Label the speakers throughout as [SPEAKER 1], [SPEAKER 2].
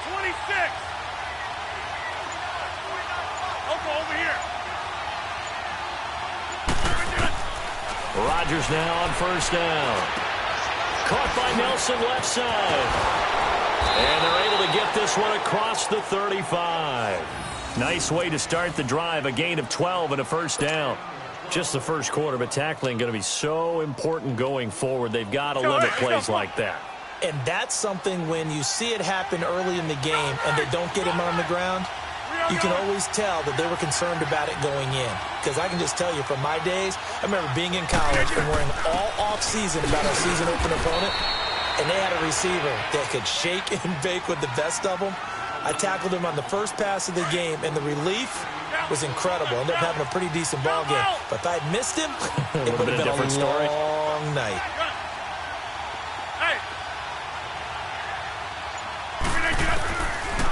[SPEAKER 1] 26. Over here.
[SPEAKER 2] Rodgers now on first down. Caught by Nelson left side. And they're able to get this one across the 35. Nice way to start the drive. A gain of 12 and a first down. Just the first quarter, but tackling going to be so important going forward. They've got to limit plays like that.
[SPEAKER 3] And that's something when you see it happen early in the game and they don't get him on the ground, you can always tell that they were concerned about it going in. Because I can just tell you from my days, I remember being in college and worrying all off-season about our season open opponent, and they had a receiver that could shake and bake with the best of them. I tackled him on the first pass of the game, and the relief was incredible. Ended up having a pretty decent ball game. But if I had missed him, it would have been a long night.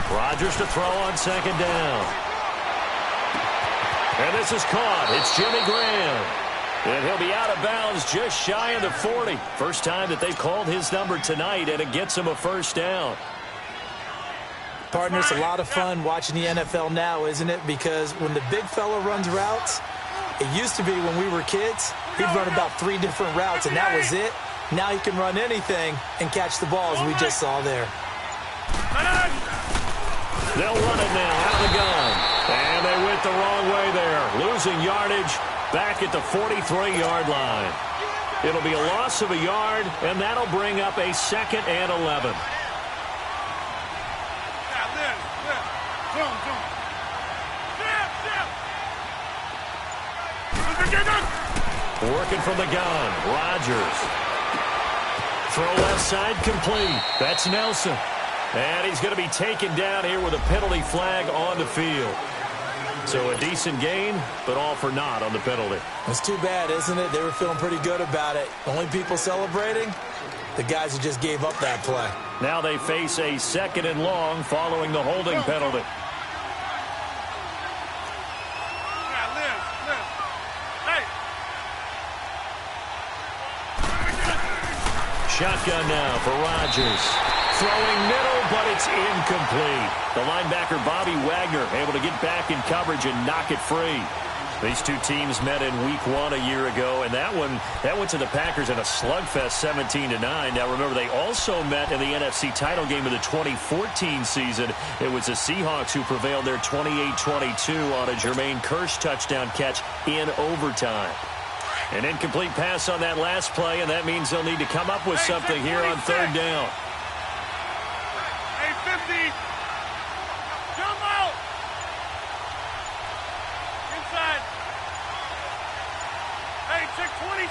[SPEAKER 2] Rodgers to throw on second down. And this is caught. It's Jimmy Graham. And he'll be out of bounds just shy of the 40. First time that they've called his number tonight, and it gets him a first down.
[SPEAKER 3] Partner, it's a lot of fun watching the NFL now, isn't it? Because when the big fella runs routes, it used to be when we were kids, he'd run about 3 different routes, and that was it. Now he can run anything and catch the ball, as we just saw there.
[SPEAKER 2] They'll run it now out of the gun. And they went the wrong way there. Losing yardage back at the 43-yard line. It'll be a loss of a yard, and that'll bring up a 2nd and 11. Working from the gun. Rodgers. Throw left side complete. That's Nelson. And he's going to be taken down here with a penalty flag on the field. So a decent gain, but all for naught on the penalty.
[SPEAKER 3] It's too bad, isn't it? They were feeling pretty good about it. Only people celebrating, the guys who just gave up that play.
[SPEAKER 2] Now they face a 2nd and long following the holding penalty. Shotgun now for Rodgers. Throwing middle, but it's incomplete. The linebacker, Bobby Wagner, able to get back in coverage and knock it free. These two teams met in Week 1 a year ago, and that went to the Packers in a slugfest 17-9. Now, remember, they also met in the NFC title game of the 2014 season. It was the Seahawks who prevailed there 28-22 on a Jermaine Kearse touchdown catch in overtime. An incomplete pass on that last play, and that means they'll need to come up with something here on 3rd down.
[SPEAKER 1] 50. Jump out. Inside. Hey, check 26.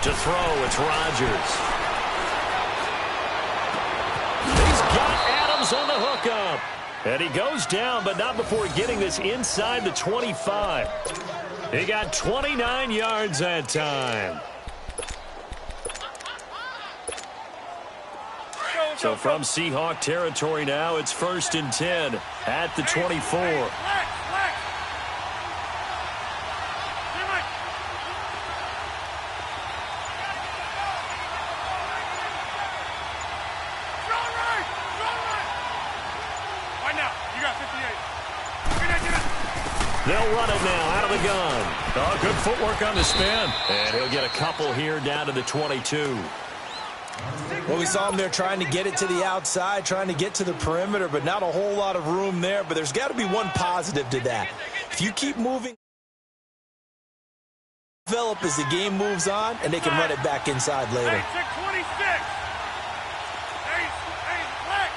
[SPEAKER 2] To throw, it's Rodgers. He's got Adams on the hookup. And he goes down, but not before getting this inside the 25. He got 29 yards that time. So from Seahawk territory now, it's 1st and 10 at the 24. They'll run it now out of the gun. Oh, good footwork on the spin. And he'll get a couple here down to the 22.
[SPEAKER 3] Well, we saw him there trying to get it to the outside, trying to get to the perimeter, but not a whole lot of room there. But there's got to be one positive to that. If you keep moving, develop as the game moves on, and they can run it back inside later.
[SPEAKER 1] Hey, check 26. Hey, flex.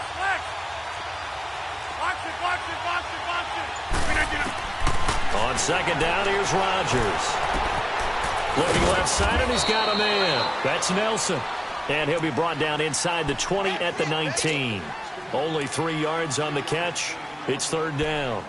[SPEAKER 1] Box it.
[SPEAKER 2] On 2nd down, here's Rodgers. Looking left side, and he's got a man. That's Nelson. And he'll be brought down inside the 20 at the 19. Only 3 yards on the catch. It's 3rd down.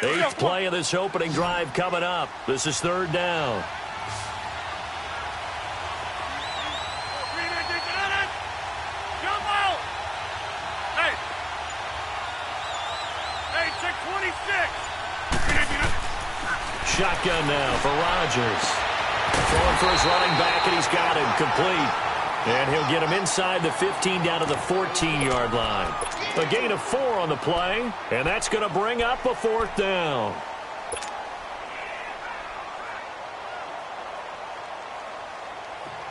[SPEAKER 2] Eighth play of this opening drive coming up. This is 3rd down. Shotgun now for Rodgers. Throwing for his running back, and he's got him complete. And he'll get him inside the 15 down to the 14-yard line. A gain of 4 on the play, and that's going to bring up a 4th down.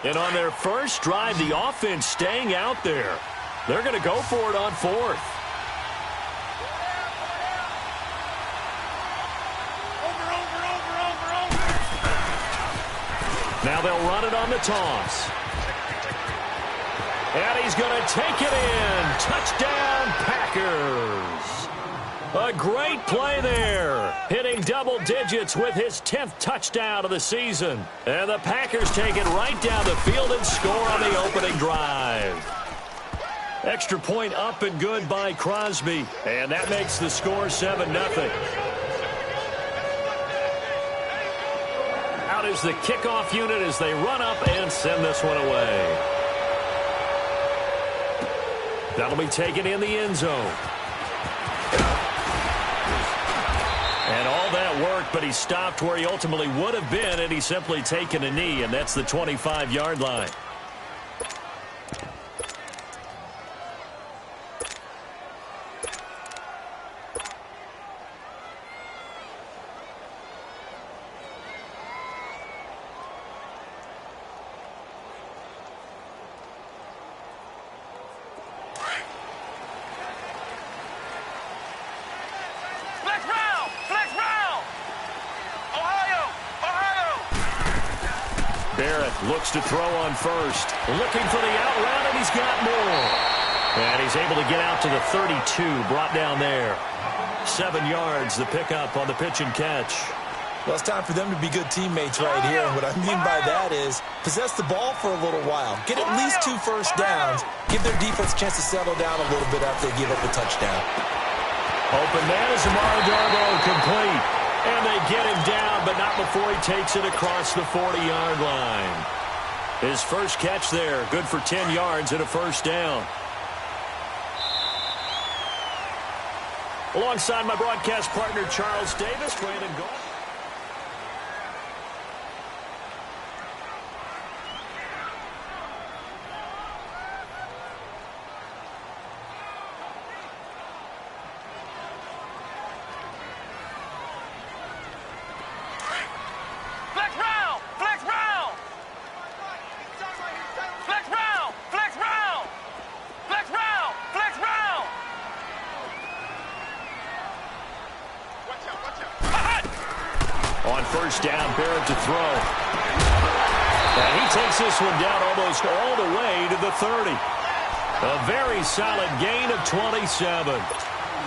[SPEAKER 2] And on their first drive, the offense staying out there. They're going to go for it on 4th. Now they'll run it on the toss. And he's going to take it in. Touchdown, Packers. A great play there. Hitting double digits with his 10th touchdown of the season. And the Packers take it right down the field and score on the opening drive. Extra point up and good by Crosby. And that makes the score 7-0. Out is the kickoff unit as they run up and send this one away. That'll be taken in the end zone. And all that work, but he stopped where he ultimately would have been, and he's simply taken a knee, and that's the 25-yard line. Looks to throw on first. Looking for the out route, and he's got more. And he's able to get out to the 32. Brought down there. 7 yards, the pickup on the pitch and catch.
[SPEAKER 3] Well, it's time for them to be good teammates right here. And what I mean by that is possess the ball for a little while. Get at least 2 first downs. Give their defense a chance to settle down a little bit after they give up a touchdown.
[SPEAKER 2] Open man is Amara Darbo, complete. And they get him down, but not before he takes it across the 40-yard line. His first catch there, good for 10 yards and a first down. Alongside my broadcast partner, Charles Davis, Brandon Gold. First down, Barrett to throw. And he takes this one down almost all the way to the 30. A very solid gain of 27.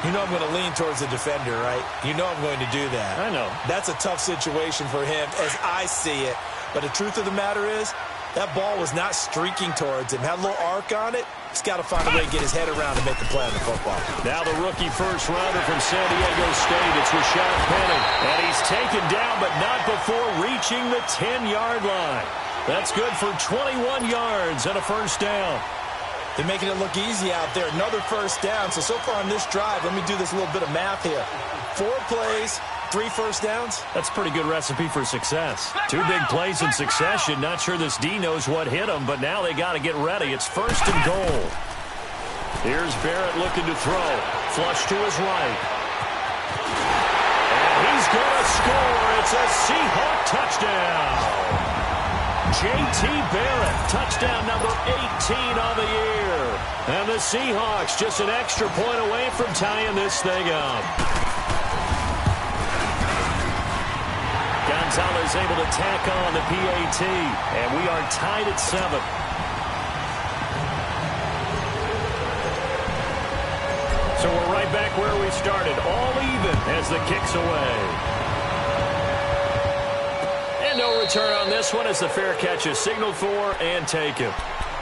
[SPEAKER 3] You know I'm going to lean towards the defender, right? You know I'm going to do that.
[SPEAKER 2] I know.
[SPEAKER 3] That's a tough situation for him as I see it. But the truth of the matter is, that ball was not streaking towards him. Had a little arc on it. He's got to find a way to get his head around and make a play on the football.
[SPEAKER 2] Now the rookie first-rounder from San Diego State. It's Rashad Penny. And he's taken down, but not before reaching the 10-yard line. That's good for 21 yards and a first down.
[SPEAKER 3] They're making it look easy out there. Another first down. So far on this drive, let me do this little bit of math here. 4 plays, 3 first downs.
[SPEAKER 2] That's a pretty good recipe for success. 2 big plays in succession. Not sure this D knows what hit him, but now they got to get ready. It's first and goal. Here's Barrett looking to throw. Flush to his right. And he's going to score. It's a Seahawk touchdown. J.T. Barrett, touchdown number 18 on the year. And the Seahawks just an extra point away from tying this thing up. Gonzalez able to tack on the PAT, and we are tied at 7. So we're right back where we started, all even as the kick's away. And no return on this one as the fair catch is signaled for and taken.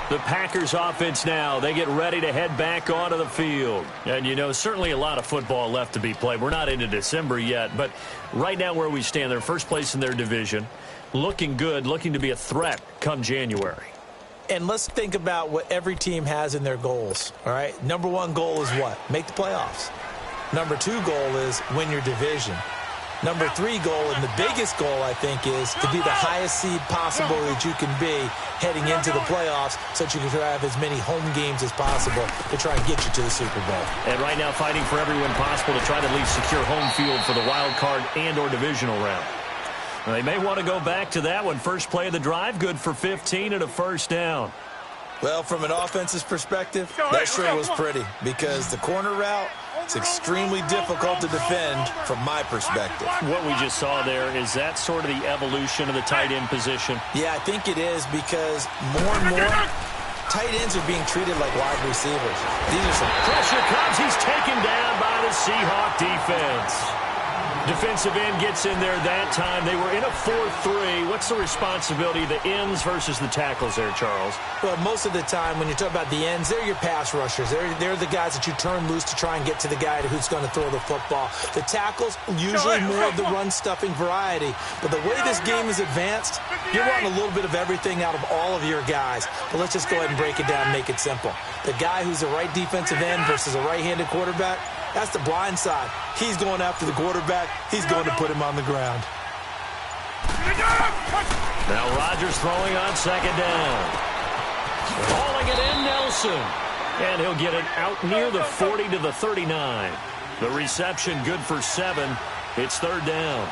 [SPEAKER 2] The Packers offense now, they get ready to head back onto the field. And, you know, certainly a lot of football left to be played. We're not into December yet, but right now where we stand, they're first place in their division, looking good, looking to be a threat come January.
[SPEAKER 3] And let's think about what every team has in their goals, all right? Number 1 goal is what? Make the playoffs. Number 2 goal is win your division. Number 3 goal, and the biggest goal, I think, is to be the highest seed possible that you can be heading into the playoffs so that you can have as many home games as possible to try and get you to the Super Bowl.
[SPEAKER 2] And right now fighting for every win possible to try to at least secure home field for the wild card and or divisional round. They may want to go back to that one. First play of the drive, good for 15 and a first down.
[SPEAKER 3] Well, from an offensive perspective, that sure was pretty because the corner route, it's extremely difficult to defend from my perspective.
[SPEAKER 2] What we just saw there, is that sort of the evolution of the tight end position?
[SPEAKER 3] Yeah, I think it is because more and more tight ends are being treated like wide receivers. These are some
[SPEAKER 2] pressure comes. He's taken down by the Seahawk defense. Defensive end gets in there that time. They were in a 4-3. What's the responsibility of the ends versus the tackles there, Charles?
[SPEAKER 3] Well, most of the time when you talk about the ends, they're your pass rushers. They're the guys that you turn loose to try and get to the guy who's going to throw the football. The tackles, usually more of the run-stuffing variety. But the way this game is advanced, you're wanting a little bit of everything out of all of your guys. But let's just go ahead and break it down and make it simple. The guy who's a right defensive end versus a right-handed quarterback, that's the blind side. He's going after the quarterback. He's going to put him on the ground.
[SPEAKER 2] Now Rodgers throwing on second down. Calling it in, Nelson. And he'll get it out near the 40 to the 39. The reception good for 7. It's third down.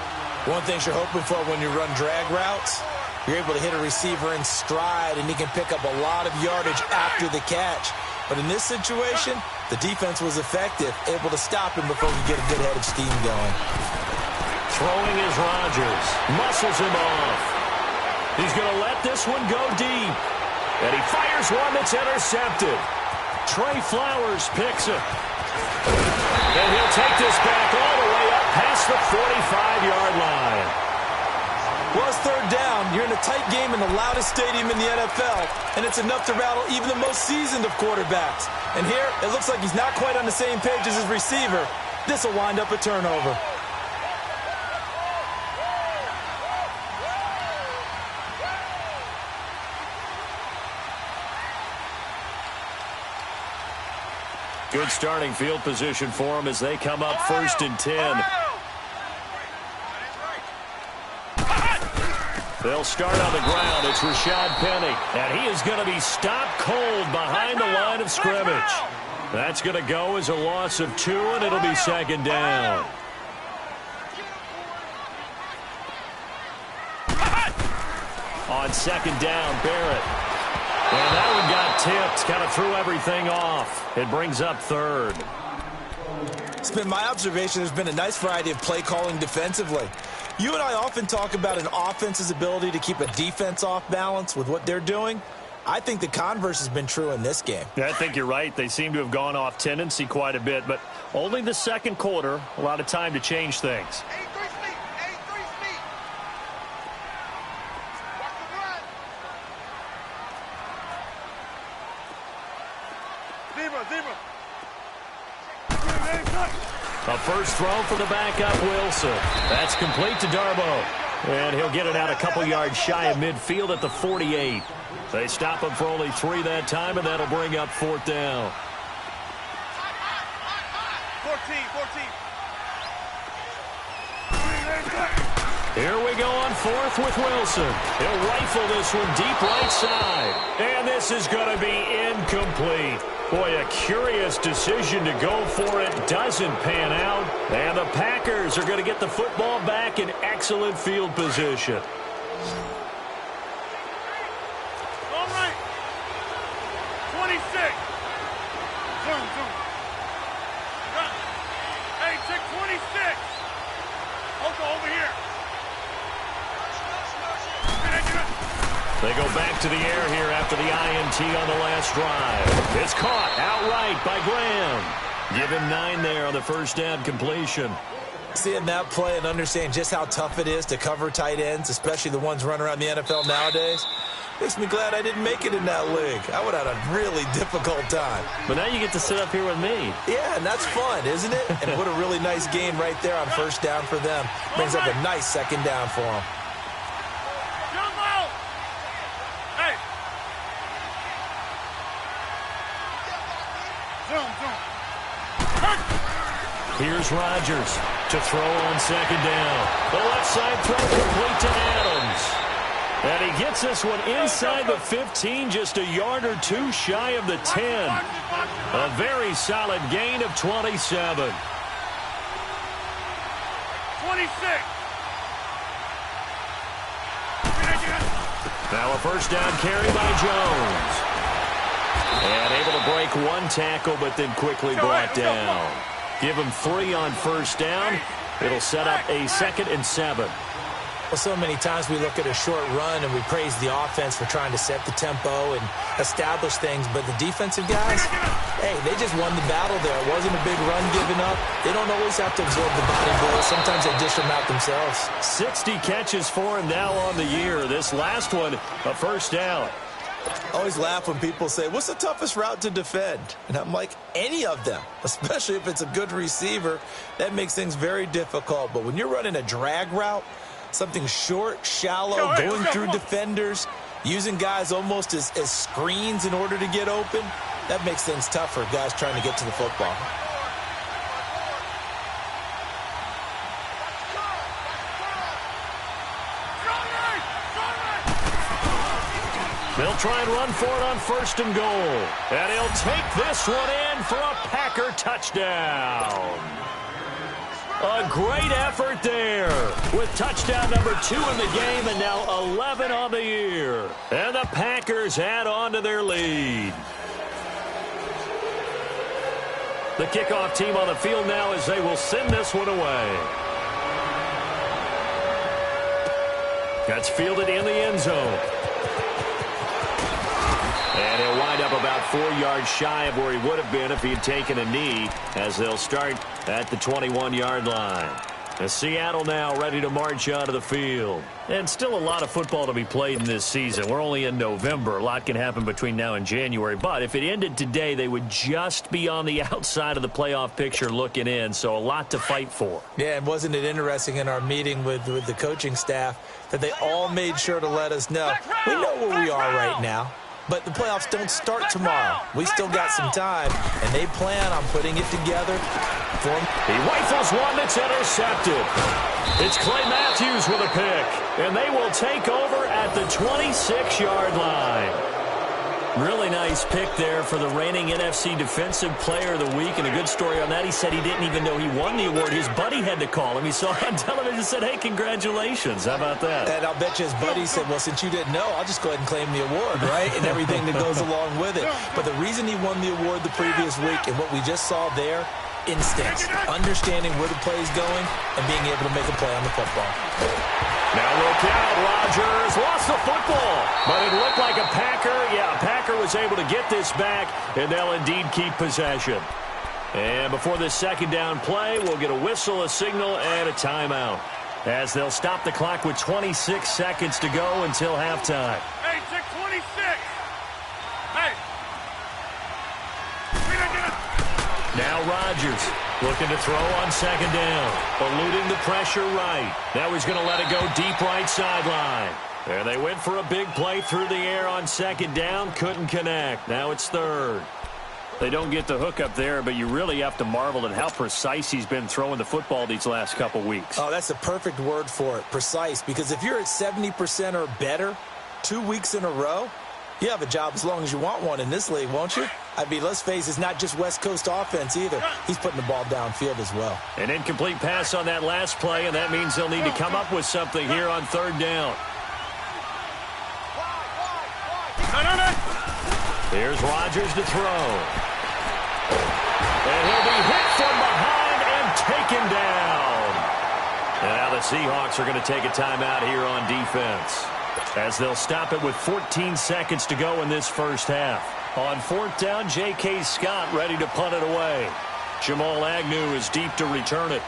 [SPEAKER 3] One thing you're hoping for when you run drag routes, you're able to hit a receiver in stride, and he can pick up a lot of yardage after the catch. But in this situation, the defense was effective, able to stop him before he could get a good head of steam going.
[SPEAKER 2] Throwing is Rodgers. Muscles him off. He's going to let this one go deep. And he fires one that's intercepted. Trey Flowers picks it. And he'll take this back all the way up past the 45-yard line.
[SPEAKER 3] Well, it's third down. You're in a tight game in the loudest stadium in the NFL, and it's enough to rattle even the most seasoned of quarterbacks. And here, it looks like he's not quite on the same page as his receiver. This will wind up a turnover.
[SPEAKER 2] Good starting field position for him as they come up 1st and 10. They'll start on the ground. It's Rashad Penny. And he is going to be stopped cold behind the line of scrimmage. That's going to go as a loss of 2, and it'll be second down. On second down, Barrett. And that one got tipped. Kind of threw everything off. It brings up third.
[SPEAKER 3] It's been my observation there's been a nice variety of play calling defensively. You and I often talk about an offense's ability to keep a defense off balance with what they're doing. I think the converse has been true in this game.
[SPEAKER 2] Yeah, I think you're right. They seem to have gone off tendency quite a bit, but only the second quarter, a lot of time to change things. A first throw for the backup, Wilson. That's complete to Darboh. And he'll get it out a couple yards shy of midfield at the 48. They stop him for only 3 that time, and that'll bring up 4th down.
[SPEAKER 1] 14.
[SPEAKER 2] Here we go on 4th with Wilson. He'll rifle this one deep right side. And this is going to be incomplete. Boy, a curious decision to go for it. Doesn't pan out. And the Packers are going to get the football back in excellent field position.
[SPEAKER 1] All right. 26. Zoom. Hey, check 26. Over here.
[SPEAKER 2] They go back to the air here after the INT on the last drive. It's caught outright by Graham. Give him 9 there on the first down completion.
[SPEAKER 3] Seeing that play and understand just how tough it is to cover tight ends, especially the ones running around the NFL nowadays, makes me glad I didn't make it in that league. I would have had a really difficult time.
[SPEAKER 2] But now you get to sit up here with me.
[SPEAKER 3] Yeah, and that's fun, isn't it? And what a really nice game right there on first down for them. Brings up a nice second down for them.
[SPEAKER 2] Here's Rodgers to throw on second down. The left side throw complete to Adams. And he gets this one inside the 15, just a yard or two shy of the 10. A very solid gain of 27.
[SPEAKER 1] 26.
[SPEAKER 2] Now a first down carry by Jones. And able to break one tackle, but then quickly brought down. Give him 3 on first down. It'll set up a 2nd and 7.
[SPEAKER 3] Well, so many times we look at a short run and we praise the offense for trying to set the tempo and establish things, but the defensive guys, hey, they just won the battle there. It wasn't a big run given up. They don't always have to absorb the body blows. Sometimes they dish them out themselves.
[SPEAKER 2] 60 catches for him now on the year. This last one, a first down.
[SPEAKER 3] I always laugh when people say, what's the toughest route to defend? And I'm like, any of them, especially if it's a good receiver. That makes things very difficult. But when you're running a drag route, something short, shallow, going through defenders, using guys almost as screens in order to get open, that makes things tough for guys trying to get to the football.
[SPEAKER 2] They'll try and run for it on 1st and goal. And he'll take this one in for a Packer touchdown. A great effort there with touchdown number 2 in the game and now 11 on the year. And the Packers add on to their lead. The kickoff team on the field now as they will send this one away. That's fielded in the end zone. And he'll wind up about 4 yards shy of where he would have been if he had taken a knee, as they'll start at the 21-yard line. As Seattle now ready to march onto the field. And still a lot of football to be played in this season. We're only in November. A lot can happen between now and January. But if it ended today, they would just be on the outside of the playoff picture looking in. So a lot to fight for.
[SPEAKER 3] Yeah, and wasn't it interesting in our meeting with the coaching staff that they all made sure to let us know, we know where we are right now. But the playoffs don't start tomorrow. We still got some time, and they plan on putting it together for him.
[SPEAKER 2] He rifles one that's intercepted. It's Clay Matthews with a pick, and they will take over at the 26-yard line. Really nice pick there for the reigning NFC Defensive Player of the Week, and a good story on that. He said he didn't even know he won the award. His buddy had to call him. He saw it on television and said, hey, congratulations. How about that?
[SPEAKER 3] And I'll bet you his buddy said, well, since you didn't know, I'll just go ahead and claim the award, right? And everything that goes along with it. But the reason he won the award the previous week and what we just saw there, instincts, understanding where the play is going and being able to make a play on the football.
[SPEAKER 2] Now look out, Rodgers lost the football, but it looked like a Packer. Yeah, a Packer was able to get this back, and they'll indeed keep possession. And before this second down play, we'll get a whistle, a signal, and a timeout, as they'll stop the clock with 26 seconds to go until halftime.
[SPEAKER 1] Hey, check 26. Hey.
[SPEAKER 2] Now Rodgers looking to throw on second down, eluding the pressure right. Now he's going to let it go deep right sideline. And they went for a big play through the air on second down, couldn't connect. Now it's 3rd. They don't get the hook up there, but you really have to marvel at how precise he's been throwing the football these last couple weeks.
[SPEAKER 3] Oh, that's the perfect word for it, precise, because if you're at 70% or better 2 weeks in a row, you have a job as long as you want one in this league, won't you? I mean, let's face it, it's not just West Coast offense either. He's putting the ball downfield as well.
[SPEAKER 2] An incomplete pass on that last play, and that means they'll need to come up with something here on 3rd down. Here's Rodgers to throw. And he'll be hit from behind and taken down. And now the Seahawks are going to take a timeout here on defense, as they'll stop it with 14 seconds to go in this first half. On 4th down, J.K. Scott ready to punt it away. Jamal Agnew is deep to return it.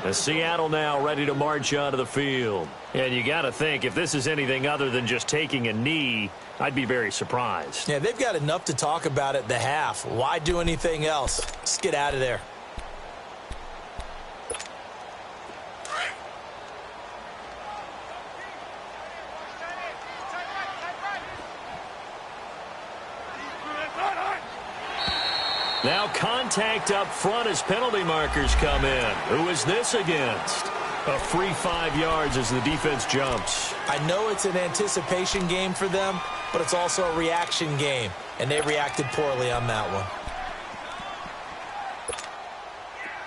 [SPEAKER 2] As Seattle now ready to march onto the field. And you got to think, if this is anything other than just taking a knee, I'd be very surprised.
[SPEAKER 3] Yeah, they've got enough to talk about at the half. Why do anything else? Just get out of there.
[SPEAKER 2] Now contact up front as penalty markers come in. Who is this against? A free 5 yards as the defense jumps.
[SPEAKER 3] I know it's an anticipation game for them, but it's also a reaction game, and they reacted poorly on that one.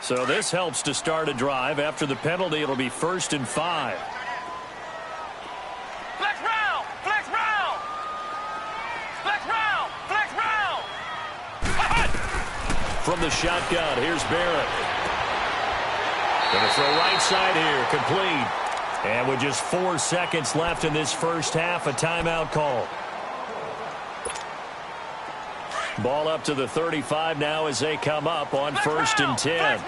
[SPEAKER 2] So this helps to start a drive. After the penalty, it'll be 1st and 5.
[SPEAKER 1] Flex round! Flex round! Flex round! Flex round!
[SPEAKER 2] From the shotgun, here's Barrett. Going to throw right side here, complete. And with just 4 seconds left in this first half, a timeout call. Ball up to the 35 now as they come up on 1st and 10.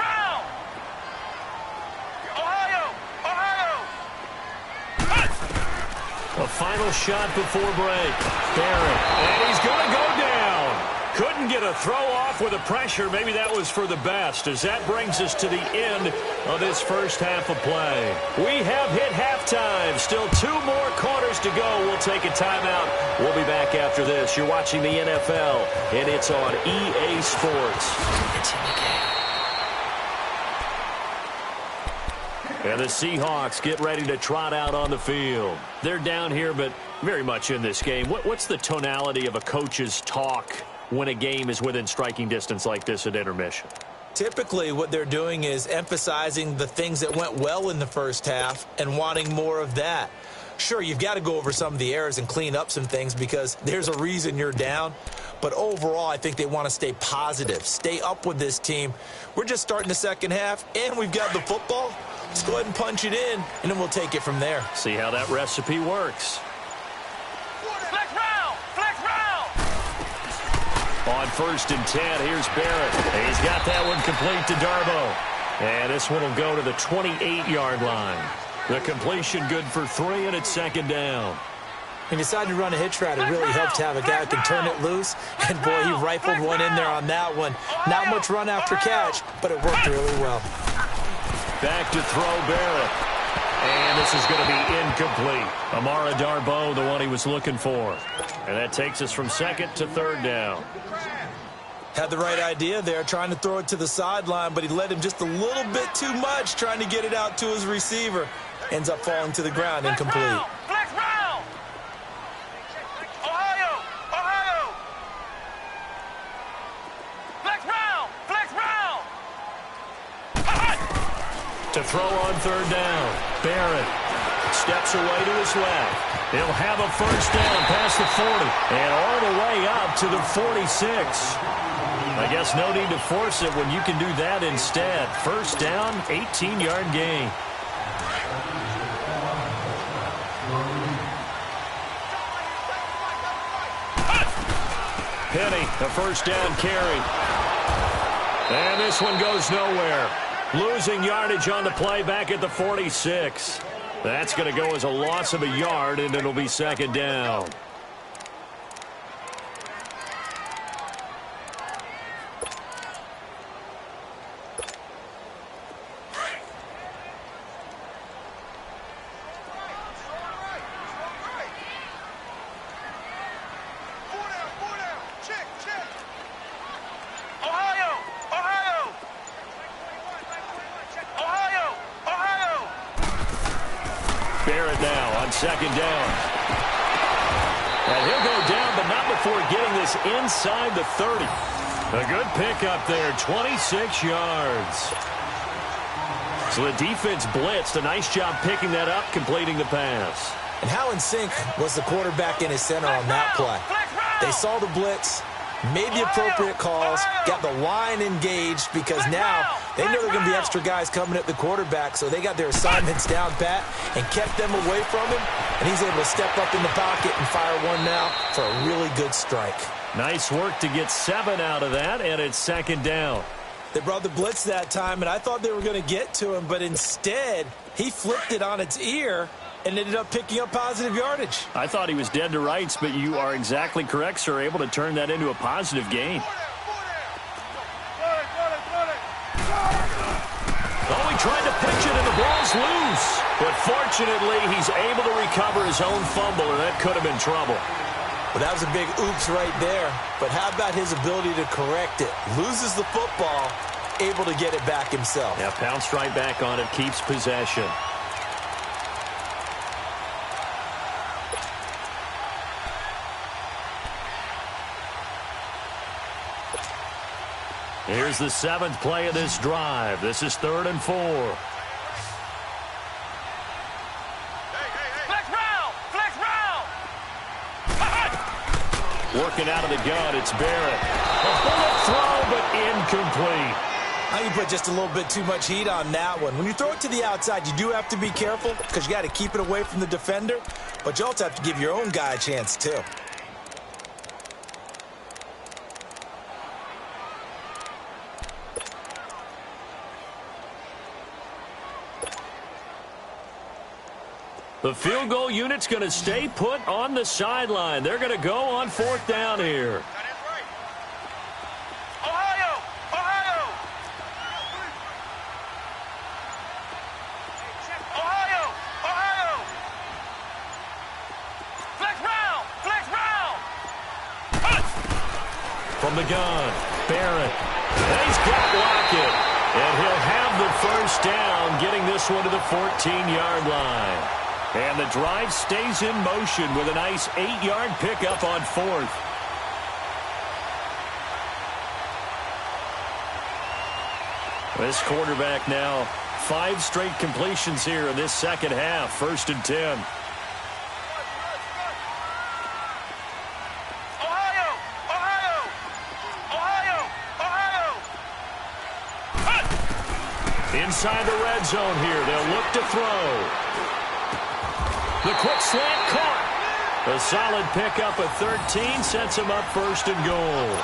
[SPEAKER 2] A final shot before break. Barrett, and he's going to go down. Couldn't get a throw off with the pressure. Maybe that was for the best, as that brings us to the end of this first half of play. We have hit halftime. Still 2 more quarters to go. We'll take a timeout. We'll be back after this. You're watching the NFL, and it's on EA Sports. It's in the game. And the Seahawks get ready to trot out on the field. They're down here, but very much in this game. What's the tonality of a coach's talk when a game is within striking distance like this at intermission?
[SPEAKER 3] Typically, what they're doing is emphasizing the things that went well in the first half and wanting more of that. Sure, you've got to go over some of the errors and clean up some things because there's a reason you're down. But overall, I think they want to stay positive, stay up with this team. We're just starting the second half, and we've got the football. Let's go ahead and punch it in, and then we'll take it from there.
[SPEAKER 2] See how that recipe works.
[SPEAKER 1] Flex round! Flex round!
[SPEAKER 2] On 1st and 10, here's Barrett. He's got that one complete to Darbo. And this one will go to the 28-yard line. The completion good for 3, and it's 2nd down.
[SPEAKER 3] He decided to run a hitch route. It really helped to have a guy who can turn it loose. And, boy, he rifled one in there on that one. Not much run after catch, but it worked really well.
[SPEAKER 2] Back to throw Barrett. And this is going to be incomplete. Amara Darbo, the one he was looking for. And that takes us from 2nd to 3rd down.
[SPEAKER 3] Had the right idea there, trying to throw it to the sideline, but he led him just a little bit too much, trying to get it out to his receiver. Ends up falling to the ground, incomplete.
[SPEAKER 1] Flex round! Ohio! Ohio! Flex round! Flex round!
[SPEAKER 2] To throw on 3rd down. Barrett steps away to his left. He'll have a 1st down past the 40 and all the way up to the 46. I guess no need to force it when you can do that instead. 1st down, 18-yard gain. Penny, the 1st down carry. And this one goes nowhere. Losing yardage on the play back at the 46. That's going to go as a loss of a yard, and it'll be 2nd down. Barrett now on 2nd down. And he'll go down, but not before getting this inside the 30. A good pickup there, 26 yards. So the defense blitzed. A nice job picking that up, completing the pass.
[SPEAKER 3] And how in sync was the quarterback in his center on that play? They saw the blitz, made the appropriate calls, got the line engaged because now they know they're going to be extra guys coming at the quarterback, so they got their assignments down pat and kept them away from him, and he's able to step up in the pocket and fire one now for a really good strike.
[SPEAKER 2] Nice work to get 7 out of that, and it's 2nd down.
[SPEAKER 3] They brought the blitz that time, and I thought they were going to get to him, but instead he flipped it on its ear and ended up picking up positive yardage.
[SPEAKER 2] I thought he was dead to rights, but you are exactly correct, sir, able to turn that into a positive gain. Oh, he tried to pitch it, and the ball's loose. But fortunately, he's able to recover his own fumble, or that could have been trouble.
[SPEAKER 3] Well, that was a big oops right there. But how about his ability to correct it? Loses the football, able to get it back himself.
[SPEAKER 2] Yeah, pounced right back on it, keeps possession. Here's the 7th play of this drive. This is 3rd and 4.
[SPEAKER 1] Flex round! Flex round!
[SPEAKER 2] Working out of the gun, it's Barrett. A bullet throw, but incomplete.
[SPEAKER 3] Now you put just a little bit too much heat on that one. When you throw it to the outside, you do have to be careful because you got to keep it away from the defender, but you also have to give your own guy a chance too.
[SPEAKER 2] The field goal unit's going to stay put on the sideline. They're going to go on 4th down here.
[SPEAKER 1] Ohio! Ohio! Ohio! Ohio! Flex round! Flex round!
[SPEAKER 2] From the gun, Barrett. And he's got Lockett. And he'll have the first down, getting this one to the 14-yard line. And the drive stays in motion with a nice 8-yard pickup on 4th. This quarterback now 5 straight completions here in this second half. 1st and 10.
[SPEAKER 1] Ohio! Ohio! Ohio! Ohio!
[SPEAKER 2] Inside the red zone here. They'll look to throw. The quick slant caught. A solid pickup of 13 sets him up 1st and goal.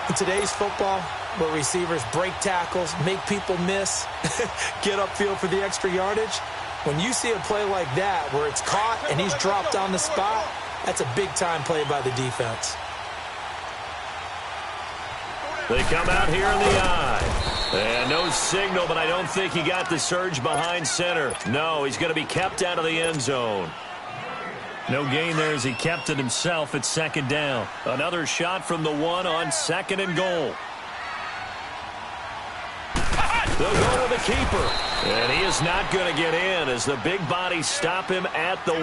[SPEAKER 3] In today's football, where receivers break tackles, make people miss, get upfield for the extra yardage, when you see a play like that where it's caught and he's dropped on the spot, that's a big-time play by the defense.
[SPEAKER 2] They come out here in the eye. And no signal, but I don't think he got the surge behind center. No, he's going to be kept out of the end zone. No gain there as he kept it himself at 2nd down. Another shot from the 1 on 2nd and goal. They'll go to the keeper. And he is not going to get in as the big bodies stop him at the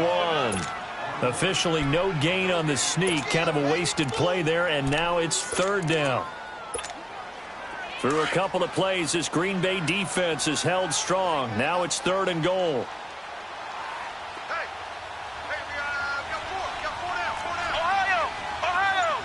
[SPEAKER 2] 1. Officially no gain on the sneak. Kind of a wasted play there, and now it's 3rd down. Through a couple of plays, this Green Bay defense is held strong. Now it's 3rd and goal.
[SPEAKER 1] Ohio! Ohio!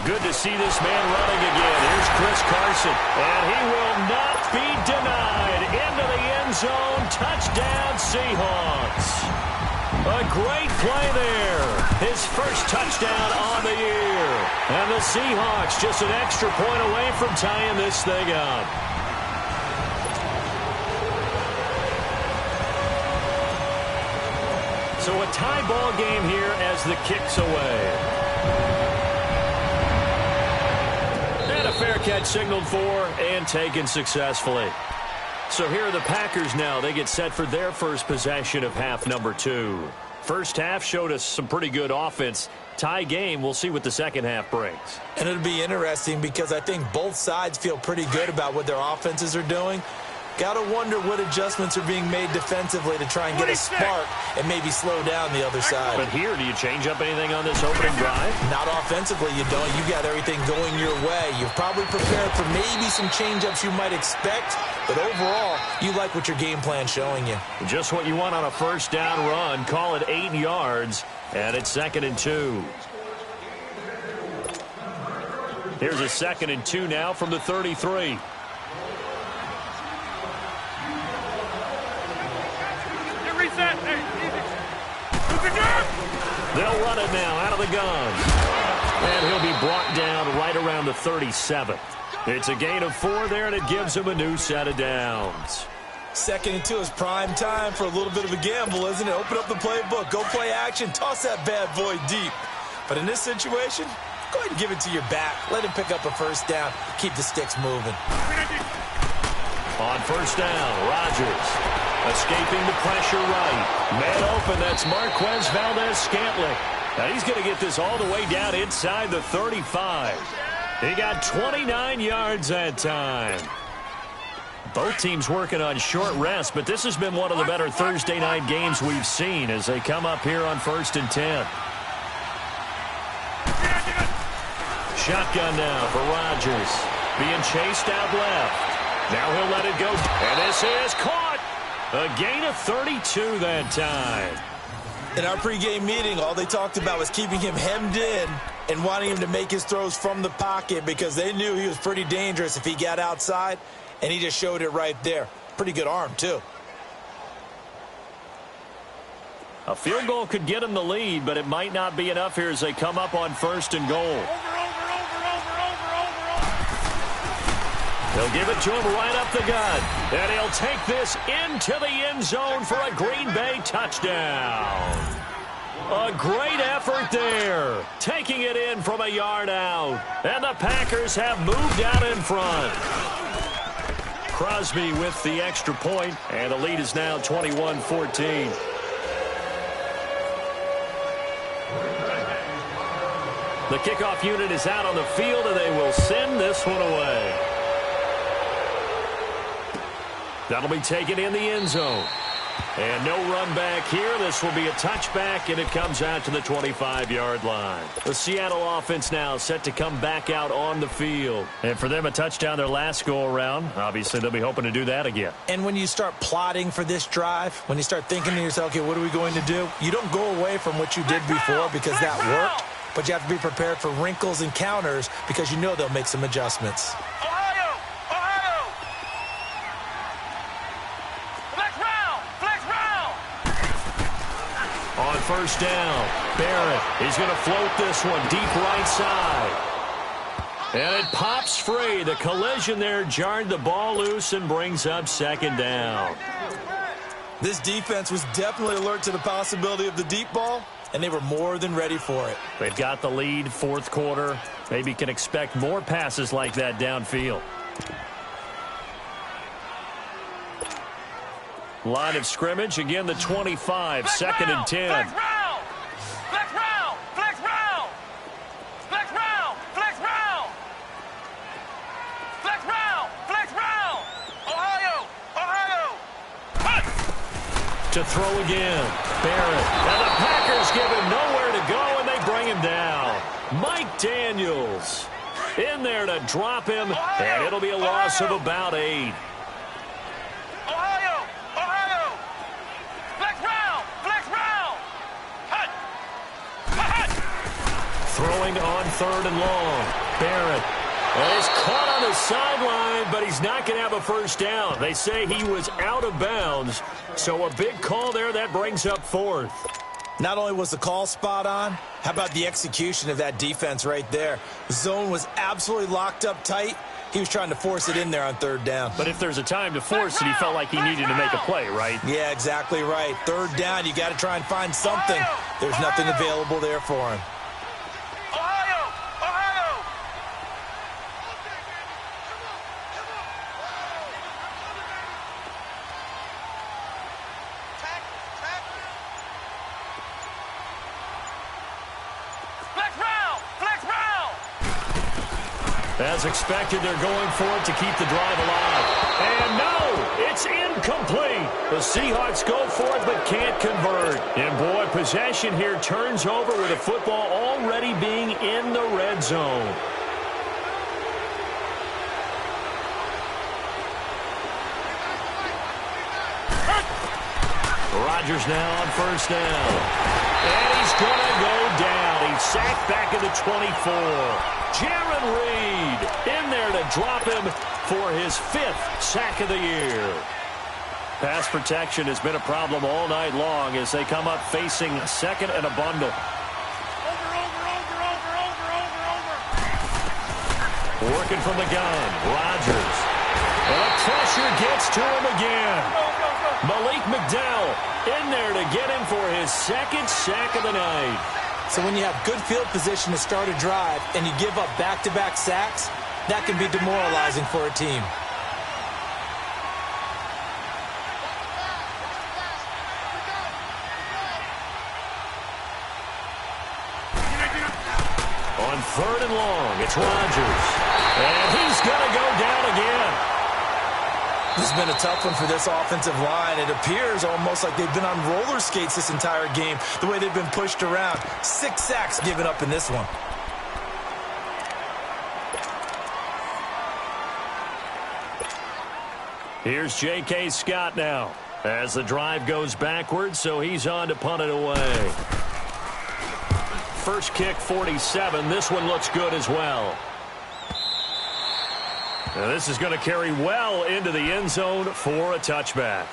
[SPEAKER 2] Good to see this man running again. Here's Chris Carson, and he will not be denied. Into the end zone. Touchdown, Seahawks. A great play there. His first touchdown on the year. And the Seahawks just an extra point away from tying this thing up. So a tie ball game here as the kick's away. And a fair catch signaled for and taken successfully. So here are the Packers now. They get set for their first possession of half number 2. First half showed us some pretty good offense. Tie game, we'll see what the second half brings.
[SPEAKER 3] And it'll be interesting because I think both sides feel pretty good about what their offenses are doing. Got to wonder what adjustments are being made defensively to try and get a spark and maybe slow down the other side.
[SPEAKER 2] But here, do you change up anything on this opening drive?
[SPEAKER 3] Not offensively, you don't. You got everything going your way. You've probably prepared for maybe some change-ups you might expect, but overall, you like what your game plan's showing you.
[SPEAKER 2] Just what you want on a first down run. Call it 8 yards, and it's 2nd and 2. Here's a 2nd and 2 now from the 33. They'll run it now out of the gun. And he'll be brought down right around the 37th. It's a gain of 4 there, and it gives him a new set of downs.
[SPEAKER 3] 2nd and 2 is prime time for a little bit of a gamble, isn't it? Open up the playbook, go play action, toss that bad boy deep. But in this situation, go ahead and give it to your back. Let him pick up a first down. Keep the sticks moving.
[SPEAKER 2] On first down, Rodgers. Escaping the pressure right. Man open, that's Marquez Valdez-Scantling. Now he's going to get this all the way down inside the 35. He got 29 yards that time. Both teams working on short rest, but this has been one of the better Thursday night games we've seen as they come up here on 1st and 10. Shotgun now for Rodgers. Being chased out left. Now he'll let it go. And this is caught. A gain of 32 that time.
[SPEAKER 3] In our pregame meeting, all they talked about was keeping him hemmed in and wanting him to make his throws from the pocket because they knew he was pretty dangerous if he got outside, and he just showed it right there. Pretty good arm, too.
[SPEAKER 2] A field goal could get him the lead, but it might not be enough here as they come up on 1st and goal. They'll give it to him right up the gut. And he'll take this into the end zone for a Green Bay touchdown. A great effort there. Taking it in from a yard out. And the Packers have moved out in front. Crosby with the extra point, and the lead is now 21-14. The kickoff unit is out on the field, and they will send this one away. That'll be taken in the end zone. And no run back here. This will be a touchback, and it comes out to the 25-yard line. The Seattle offense now set to come back out on the field. And for them, a touchdown their last go-around. Obviously, they'll be hoping to do that again.
[SPEAKER 3] And when you start plotting for this drive, when you start thinking to yourself, okay, what are we going to do? You don't go away from what you did before because that worked, but you have to be prepared for wrinkles and counters because you know they'll make some adjustments.
[SPEAKER 2] On 1st down, Barrett, he's going to float this one deep right side. And it pops free. The collision there jarred the ball loose and brings up 2nd down.
[SPEAKER 3] This defense was definitely alert to the possibility of the deep ball, and they were more than ready for it.
[SPEAKER 2] They've got the lead, 4th quarter. Maybe can expect more passes like that downfield. Line of scrimmage, again the 25, 2nd and 10.
[SPEAKER 1] Flex round! Flex round! Flex round! Flex round! Flex round! Flex round! Flex round! Ohio! Ohio! Hut!
[SPEAKER 2] To throw again, Barrett. And the Packers give him nowhere to go, and they bring him down. Mike Daniels in there to drop him, and it'll be a loss of about 8. Throwing on 3rd and long. Barrett is caught on the sideline, but he's not going to have a 1st down. They say he was out of bounds, so a big call there. That brings up 4th.
[SPEAKER 3] Not only was the call spot on, how about the execution of that defense right there? The zone was absolutely locked up tight. He was trying to force it in there on 3rd down.
[SPEAKER 2] But if there's a time to force it, he felt like he needed to make a play, right?
[SPEAKER 3] Yeah, exactly right. 3rd down, you got to try and find something. There's nothing available there for him.
[SPEAKER 2] As expected, they're going for it to keep the drive alive. And no, it's incomplete. The Seahawks go for it but can't convert. And boy, possession here turns over with the football already being in the red zone. Rodgers now on 1st down. And he's going to go down. He's sacked back at the 24. Jaron Reed in there to drop him for his 5th sack of the year. Pass protection has been a problem all night long as they come up facing 2nd and a bundle. Working from the gun, Rodgers. And the pressure gets to him again. Malik McDowell in there to get him for his 2nd sack of the night.
[SPEAKER 3] So when you have good field position to start a drive and you give up back-to-back sacks, that can be demoralizing for a team.
[SPEAKER 2] 3rd and long. It's Rodgers. And he's going to go down again.
[SPEAKER 3] This has been a tough one for this offensive line. It appears almost like they've been on roller skates this entire game, the way they've been pushed around. 6 sacks given up in this one.
[SPEAKER 2] Here's J.K. Scott now as the drive goes backwards, so he's on to punt it away. First kick, 47. This one looks good as well. Now this is going to carry well into the end zone for a touchback.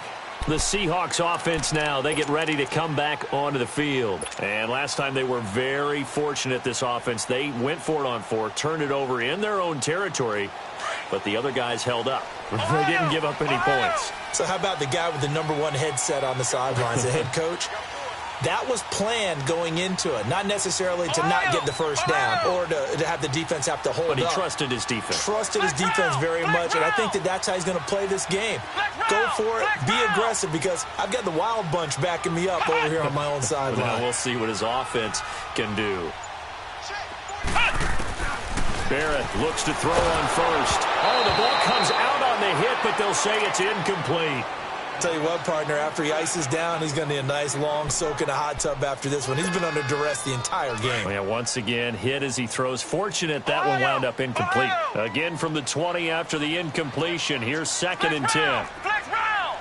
[SPEAKER 2] The Seahawks offense now, they get ready to come back onto the field. And last time they were very fortunate, this offense. They went for it on 4, turned it over in their own territory, but the other guys held up. They didn't give up any points.
[SPEAKER 3] So how about the guy with the #1 headset on the sidelines, the head coach? That was planned going into it, not necessarily to not get the first down or to have the defense have to hold up.
[SPEAKER 2] But he trusted his defense.
[SPEAKER 3] Trusted his defense very much, and I think that's how he's going to play this game. Go for it, be aggressive, because I've got the wild bunch backing me up over here on my own sideline.
[SPEAKER 2] Now we'll see what his offense can do. Barrett looks to throw on first. Oh, the ball comes out on the hit, but they'll say it's incomplete.
[SPEAKER 3] Tell you what, partner, after he ices down, he's going to need a nice long soak in a hot tub after this one. He's been under duress the entire game.
[SPEAKER 2] Yeah, once again, hit as he throws. Fortunate that one wound up incomplete. Again from the 20 after the incompletion. Here's 2nd and 10.
[SPEAKER 1] Flex round.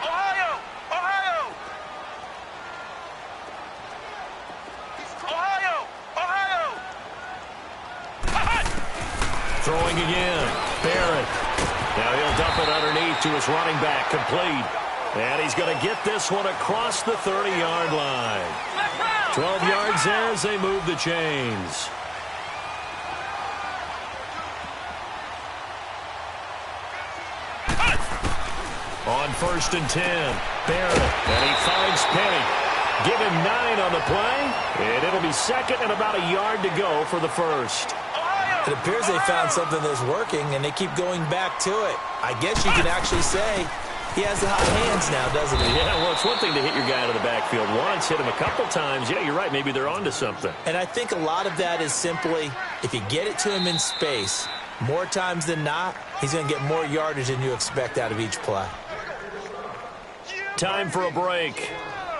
[SPEAKER 1] Ohio. Ohio. Ohio.
[SPEAKER 2] Throwing again. Barrett. Now he'll dump it underneath to his running back. Complete. And he's going to get this one across the 30-yard line. 12 yards there as they move the chains. On 1st and 10. Barrett. And he finds Penny. Give him 9 on the play. And it'll be 2nd and about a yard to go for the first.
[SPEAKER 3] It appears they found something that's working, and they keep going back to it. I guess you can actually say he has the hot hands now, doesn't he?
[SPEAKER 2] Yeah, well, it's one thing to hit your guy out of the backfield once, hit him a couple times. Yeah, you're right. Maybe they're onto something.
[SPEAKER 3] And I think a lot of that is simply if you get it to him in space, more times than not, he's going to get more yardage than you expect out of each play.
[SPEAKER 2] Time for a break.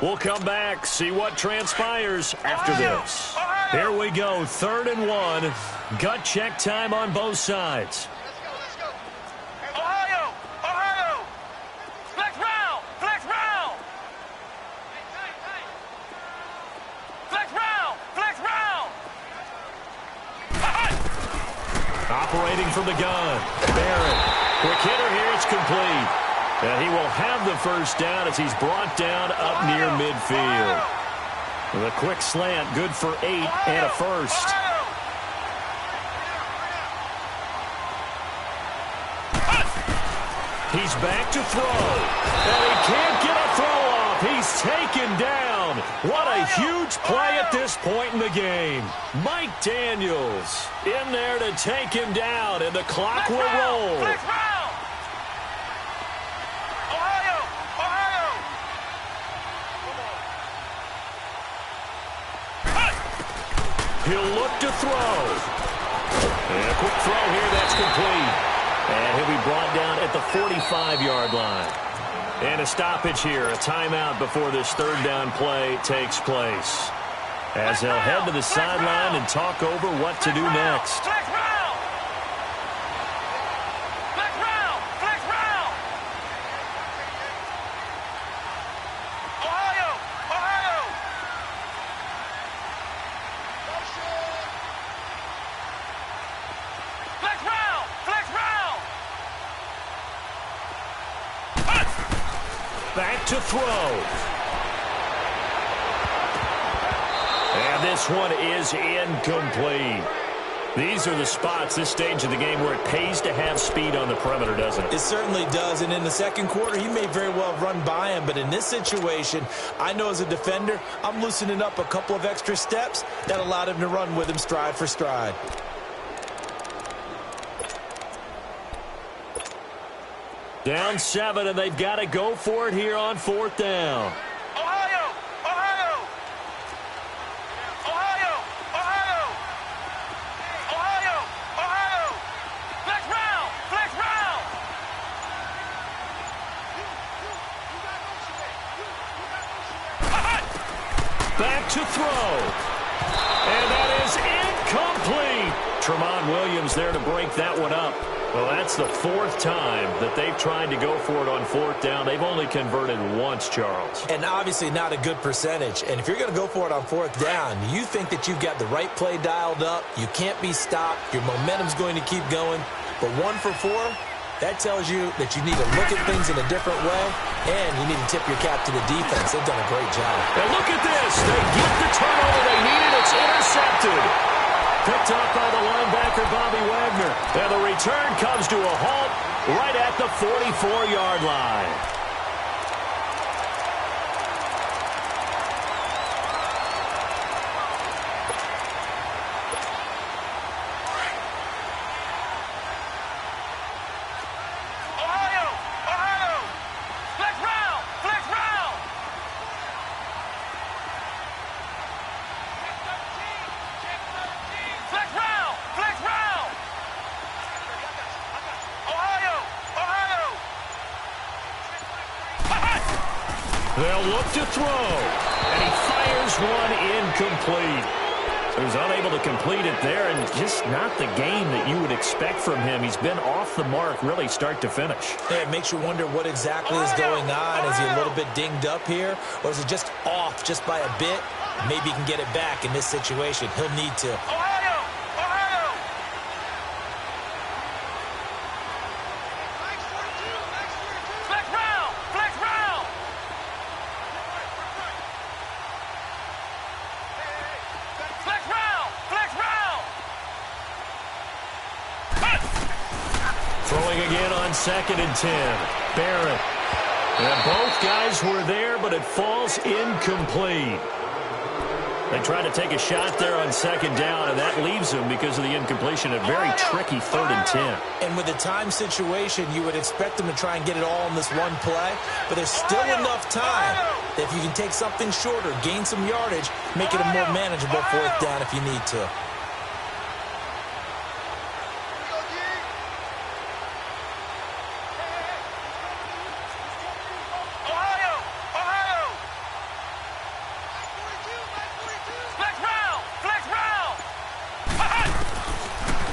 [SPEAKER 2] We'll come back, see what transpires after this. Here we go, 3rd and 1. Gut check time on both sides.
[SPEAKER 1] Let's go. Ohio. Ohio. Flex round. Flex round. Flex round. Flex round.
[SPEAKER 2] Operating from the gun. Barrett. Quick hitter here, it's complete. And he will have the first down as he's brought down up near midfield. The quick slant, good for 8 and a first. He's back to throw. And he can't get a throw off. He's taken down. What a huge play at this point in the game. Mike Daniels in there to take him down, and the clock will roll. He'll look to throw. And a quick throw here, that's complete. And he'll be brought down at the 45-yard line. And a stoppage here, a timeout before this 3rd down play takes place. As they'll head to the sideline and talk over what to do next. Back to throw. And this one is incomplete. These are the spots, this stage of the game, where it pays to have speed on the perimeter, doesn't it?
[SPEAKER 3] It certainly does. And in the second quarter, he may very well run by him. But in this situation, I know as a defender, I'm loosening up a couple of extra steps that allowed him to run with him stride for stride.
[SPEAKER 2] Down 7, and they've got to go for it here on 4th down.
[SPEAKER 1] Ohio! Ohio! Ohio!
[SPEAKER 2] to throw. And that is incomplete. Tremont Williams there to break that one up. Well, that's the fourth time that they've tried to go for it on fourth down. They've only converted once, Charles.
[SPEAKER 3] And obviously not a good percentage. And if you're going to go for it on fourth down, you think that you've got the right play dialed up. You can't be stopped. Your momentum's going to keep going. But 1 for 4, that tells you that you need to look at things in a different way, and you need to tip your cap to the defense. They've done a great job.
[SPEAKER 2] And look at this. They get the turnover they needed. It's intercepted. Picked up by the linebacker, Bobby Wagner. And the return comes to a halt right at the 44-yard line. They'll look to throw, and he fires one incomplete. He was unable to complete it there, and just not the game that you would expect from him. He's been off the mark, really, start to finish.
[SPEAKER 3] Yeah, it makes you wonder what exactly is going on. Is he a little bit dinged up here, or is it just off just by a bit? Maybe he can get it back in this situation. He'll need to.
[SPEAKER 2] Throwing again on 2nd and 10. Barrett. And both guys were there, but it falls incomplete. They try to take a shot there on 2nd down, and that leaves them, because of the incompletion, a very tricky 3rd and 10.
[SPEAKER 3] And with the time situation, you would expect them to try and get it all in this one play, but there's still enough time that if you can take something shorter, gain some yardage, make it a more manageable 4th down if you need to.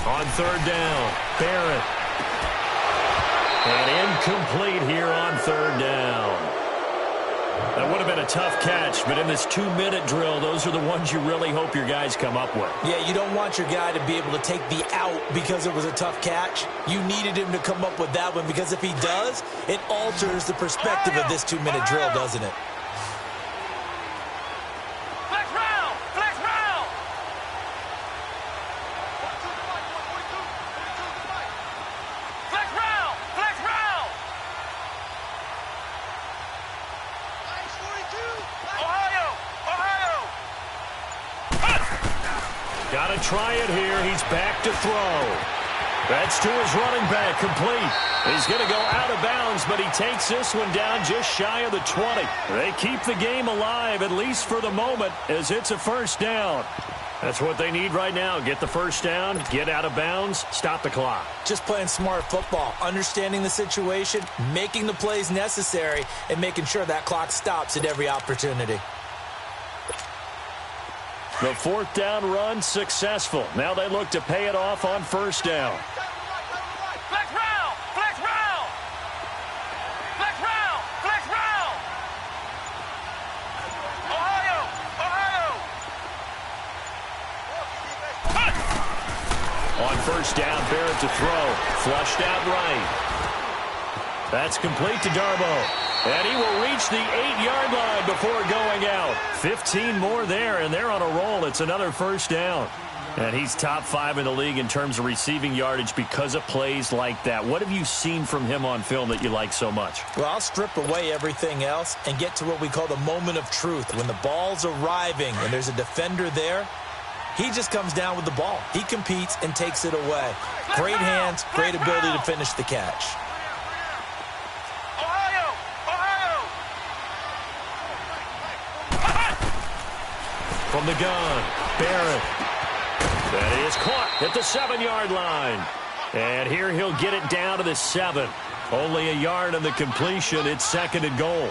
[SPEAKER 2] On 3rd down, Barrett. And incomplete here on 3rd down. That would have been a tough catch, but in this 2-minute drill, those are the ones you really hope your guys come up with.
[SPEAKER 3] Yeah, you don't want your guy to be able to take the out because it was a tough catch. You needed him to come up with that one, because if he does, it alters the perspective of this 2-minute drill, doesn't it?
[SPEAKER 2] Got to try it here. He's back to throw. That's to his running back, complete. He's going to go out of bounds, but he takes this one down just shy of the 20. They keep the game alive, at least for the moment, as it's a 1st down. That's what they need right now. Get the 1st down, get out of bounds, stop the clock.
[SPEAKER 3] Just playing smart football, understanding the situation, making the plays necessary, and making sure that clock stops at every opportunity.
[SPEAKER 2] The 4th down run successful. Now they look to pay it off on 1st down.
[SPEAKER 1] Flex round! Flex round! Flex round! Flex round! Ohio! Ohio!
[SPEAKER 2] On 1st down, Barrett to throw. Flushed out right. That's complete to Darbo. And he will reach the 8-yard line before going out. 15 more there, and they're on a roll. It's another 1st down. And he's top 5 in the league in terms of receiving yardage because of plays like that. What have you seen from him on film that you like so much?
[SPEAKER 3] Well, I'll strip away everything else and get to what we call the moment of truth. When the ball's arriving and there's a defender there, he just comes down with the ball. He competes and takes it away. Great hands, great ability to finish the catch.
[SPEAKER 2] From the gun, Barrett. That is caught at the 7-yard line. And here he'll get it down to the 7. Only a yard on the completion. It's 2nd and goal.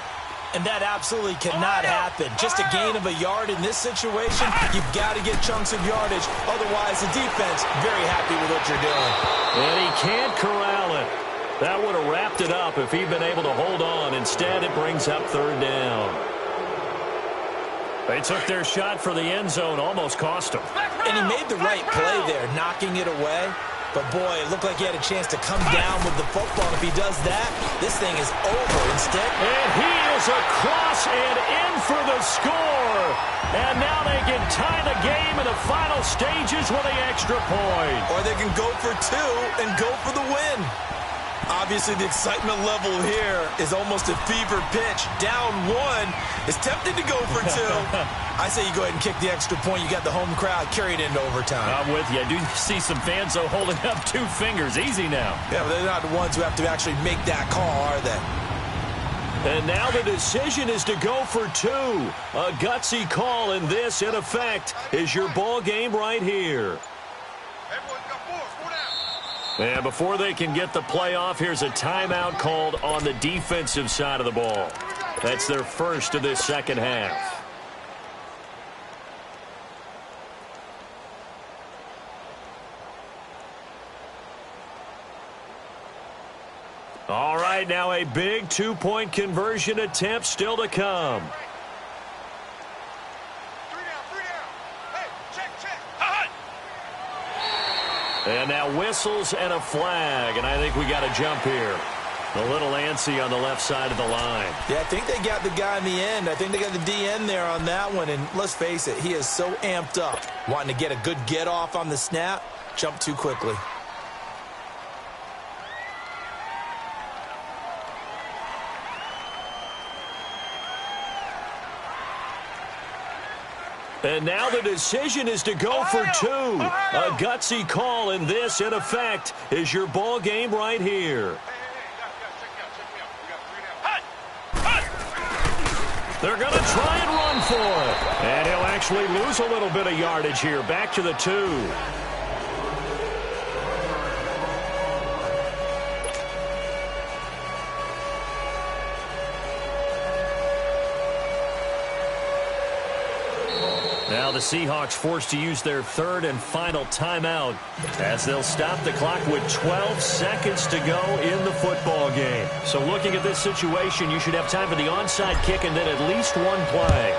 [SPEAKER 3] And that absolutely cannot happen. Just a gain of a yard in this situation, you've got to get chunks of yardage. Otherwise, the defense, very happy with what you're doing.
[SPEAKER 2] And he can't corral it. That would have wrapped it up if he'd been able to hold on. Instead, it brings up third down. They took their shot for the end zone, almost cost him.
[SPEAKER 3] And he made the right play there, knocking it away. But, boy, it looked like he had a chance to come down with the football. If he does that, this thing is over instead.
[SPEAKER 2] And he is across and in for the score. And now they can tie the game in the final stages with the extra point.
[SPEAKER 3] Or they can go for two and go for the win. Obviously, the excitement level here is almost a fever pitch. Down one. It's tempting to go for two. I say you go ahead and kick the extra point. You got the home crowd. Carry it into overtime.
[SPEAKER 2] I'm with you. I do see some fans, though, holding up 2 fingers. Easy now.
[SPEAKER 3] Yeah, but they're not the ones who have to actually make that call, are they?
[SPEAKER 2] And now the decision is to go for 2. A gutsy call, and this, in effect, is your ball game right here. And before they can get the play off, here's a timeout called on the defensive side of the ball. That's their first of this second half. All right, now a big 2-point conversion attempt still to come. And now whistles and a flag, and I think we got a jump here. A little antsy on the left side of the line.
[SPEAKER 3] Yeah, I think they got the guy in the end. I think they got the DN there on that one, and let's face it, he is so amped up. Wanting to get a good get-off on the snap, jump too quickly.
[SPEAKER 2] And now the decision is to go for 2. A gutsy call, and this, in effect, is your ball game right here. They're going to try and run for it. And he'll actually lose a little bit of yardage here. Back to the 2. Now the Seahawks forced to use their third and final timeout as they'll stop the clock with 12 seconds to go in the football game. So looking at this situation, you should have time for the onside kick and then at least one play.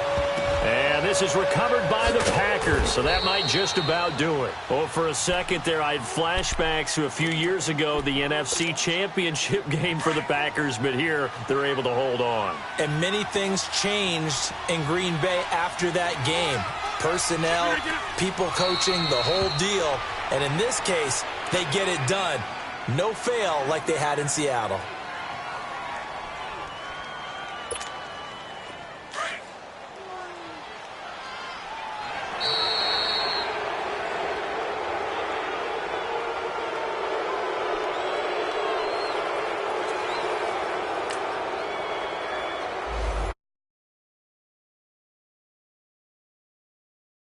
[SPEAKER 2] And this is recovered by the Packers, so that might just about do it. Oh, for a second there, I had flashbacks to a few years ago, the NFC Championship game for the Packers, but here they're able to hold on.
[SPEAKER 3] And many things changed in Green Bay after that game. Personnel, people coaching, the whole deal. And in this case, they get it done. No fail like they had in Seattle.